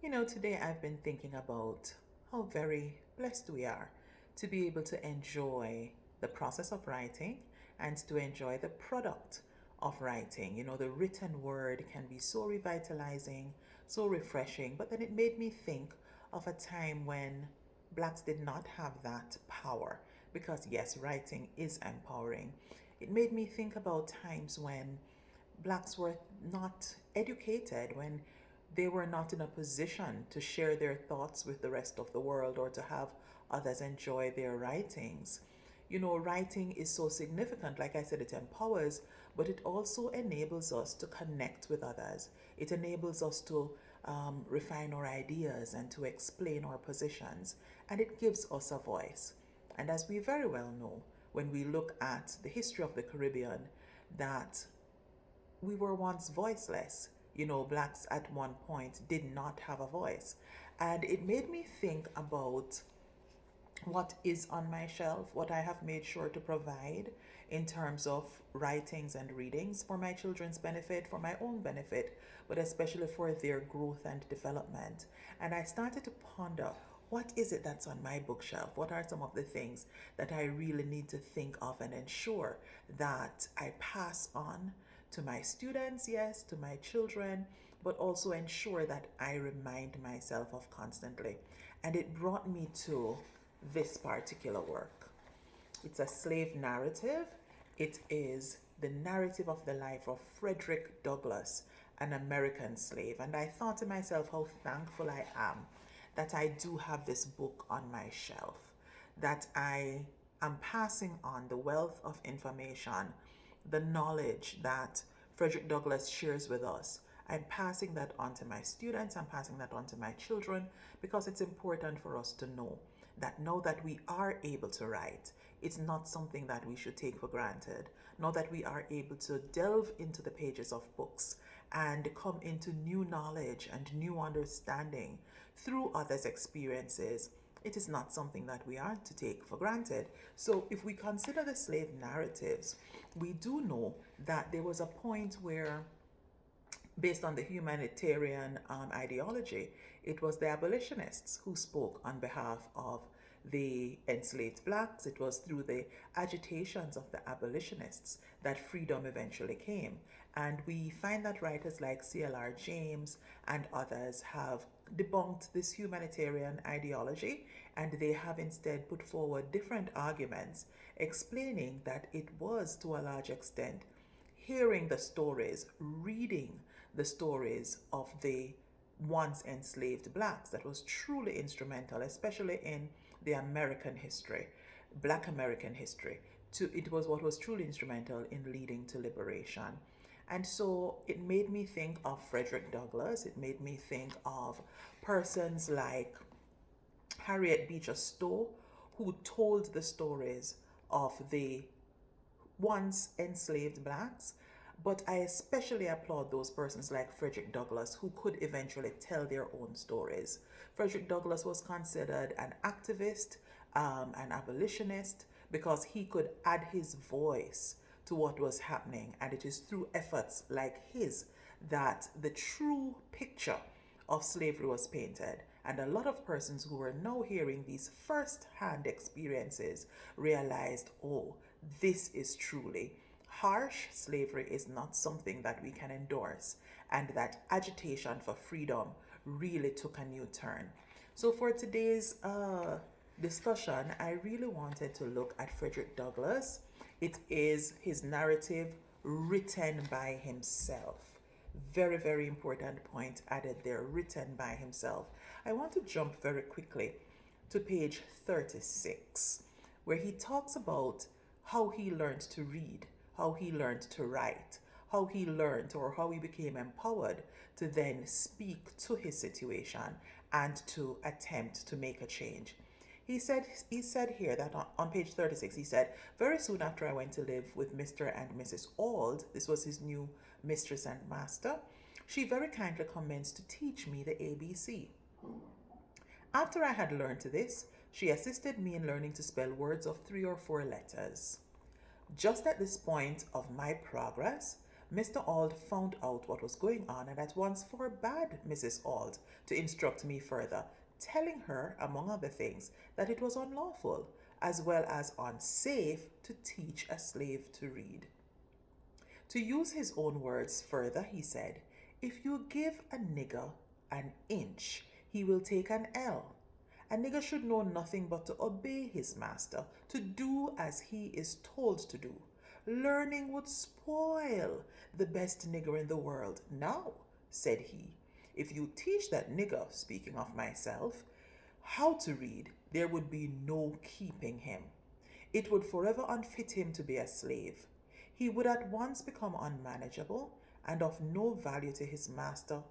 Today I've been thinking about how very blessed we are to be able to enjoy the process of writing and to enjoy the product of writing. The written word can be so revitalizing, so refreshing, but then it made me think of a time when blacks did not have that power because, yes, writing is empowering. It made me think about times when blacks were not educated, when they were not in a position to share their thoughts with the rest of the world or to have others enjoy their writings. Writing is so significant. Like I said, it empowers, but it also enables us to connect with others. It enables us to refine our ideas and to explain our positions, and it gives us a voice. And as we very well know, when we look at the history of the Caribbean, that we were once voiceless. Blacks at one point did not have a voice. And it made me think about what is on my shelf, what I have made sure to provide in terms of writings and readings for my children's benefit, for my own benefit, but especially for their growth and development. And I started to ponder, what is it that's on my bookshelf? What are some of the things that I really need to think of and ensure that I pass on to my students, yes, to my children, but also ensure that I remind myself of constantly. And it brought me to this particular work. It's a slave narrative. It is the narrative of the life of Frederick Douglass, an American slave. And I thought to myself how thankful I am that I do have this book on my shelf, that I am passing on the wealth of information, the knowledge that Frederick Douglass shares with us. I'm passing that on to my students, I'm passing that on to my children, because it's important for us to know that now that we are able to write, it's not something that we should take for granted. Now that we are able to delve into the pages of books and come into new knowledge and new understanding through others' experiences, it is not something that we are to take for granted. So, if we consider the slave narratives, we do know that there was a point where, based on the humanitarian ideology, it was the abolitionists who spoke on behalf of the enslaved blacks. It was through the agitations of the abolitionists that freedom eventually came. And we find that writers like C.L.R. James and others have debunked this humanitarian ideology, and they have instead put forward different arguments explaining that it was, to a large extent, hearing the stories, reading the stories of the once enslaved blacks that was truly instrumental, especially in the American history, Black American history. It was what was truly instrumental in leading to liberation. And so it made me think of Frederick Douglass. It made me think of persons like Harriet Beecher Stowe, who told the stories of the once enslaved blacks. But I especially applaud those persons like Frederick Douglass who could eventually tell their own stories. Frederick Douglass was considered an activist, an abolitionist, because he could add his voice to what was happening. And it is through efforts like his that the true picture of slavery was painted. And a lot of persons who were now hearing these first hand experiences realized, oh, this is truly harsh. Slavery is not something that we can endorse, and that agitation for freedom really took a new turn. So, for today's discussion, I really wanted to look at Frederick Douglass. It is his narrative written by himself. Very, very important point added there, written by himself. I want to jump very quickly to page 36, where he talks about how he learned to read, how he learned to write, how he learned or how he became empowered to then speak to his situation and to attempt to make a change. He said here that on page 36, he said, very soon after I went to live with Mr. and Mrs. Auld, this was his new mistress and master, she very kindly commenced to teach me the ABC. After I had learned this, she assisted me in learning to spell words of 3 or 4 letters. Just at this point of my progress, Mr. Auld found out what was going on and at once forbade Mrs. Auld to instruct me further, telling her, among other things, that it was unlawful, as well as unsafe, to teach a slave to read. To use his own words further, he said, "If you give a nigger an inch, he will take an ell. A nigger should know nothing but to obey his master, to do as he is told to do. Learning would spoil the best nigger in the world. Now," said he, "if you teach that nigger," speaking of myself, "how to read, there would be no keeping him. It would forever unfit him to be a slave. He would at once become unmanageable and of no value to his master.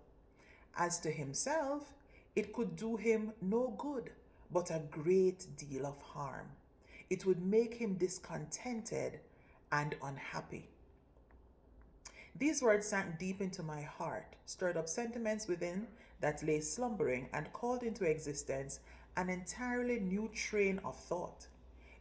As to himself, it could do him no good, but a great deal of harm. It would make him discontented and unhappy." These words sank deep into my heart, stirred up sentiments within that lay slumbering, and called into existence an entirely new train of thought.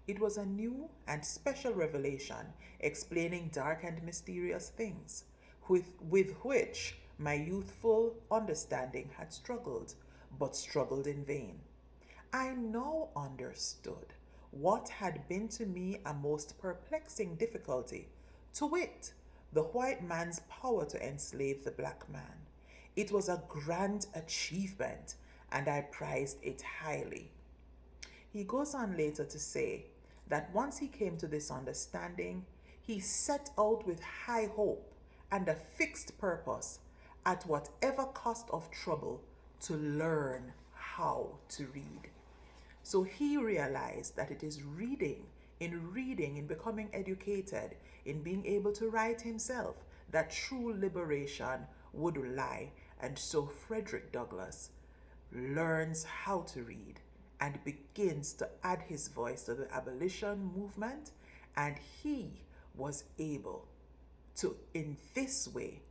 It was a new and special revelation explaining dark and mysterious things, with which my youthful understanding had struggled, but struggled in vain. I now understood what had been to me a most perplexing difficulty, to wit, the white man's power to enslave the black man. It was a grand achievement, and I prized it highly. He goes on later to say that once he came to this understanding, he set out with high hope and a fixed purpose, at whatever cost of trouble, to learn how to read. So he realized that it is reading, in becoming educated, in being able to write himself, that true liberation would lie. And so Frederick Douglass learns how to read and begins to add his voice to the abolition movement, and he was able to, in this way,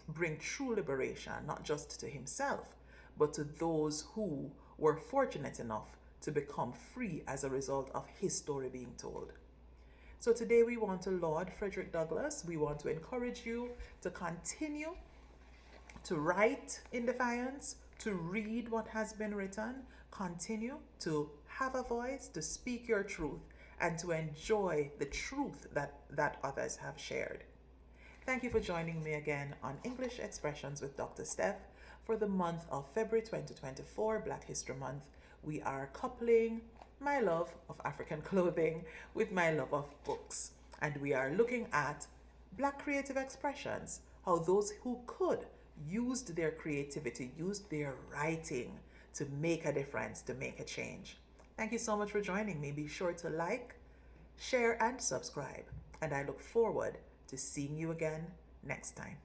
bring true liberation not just to himself, but to those who were fortunate enough to become free as a result of his story being told. So today we want to laud Frederick Douglass. We want to encourage you to continue to write in defiance, to read what has been written, continue to have a voice, to speak your truth, and to enjoy the truth that others have shared. Thank you for joining me again on English Expressions with Dr. Steph for the month of February 2024, Black History Month. We are coupling my love of African clothing with my love of books, and we are looking at Black creative expressions, how those who could used their creativity, used their writing to make a difference, to make a change. Thank you so much for joining me. Be sure to like, share, and subscribe, and I look forward to seeing you again next time.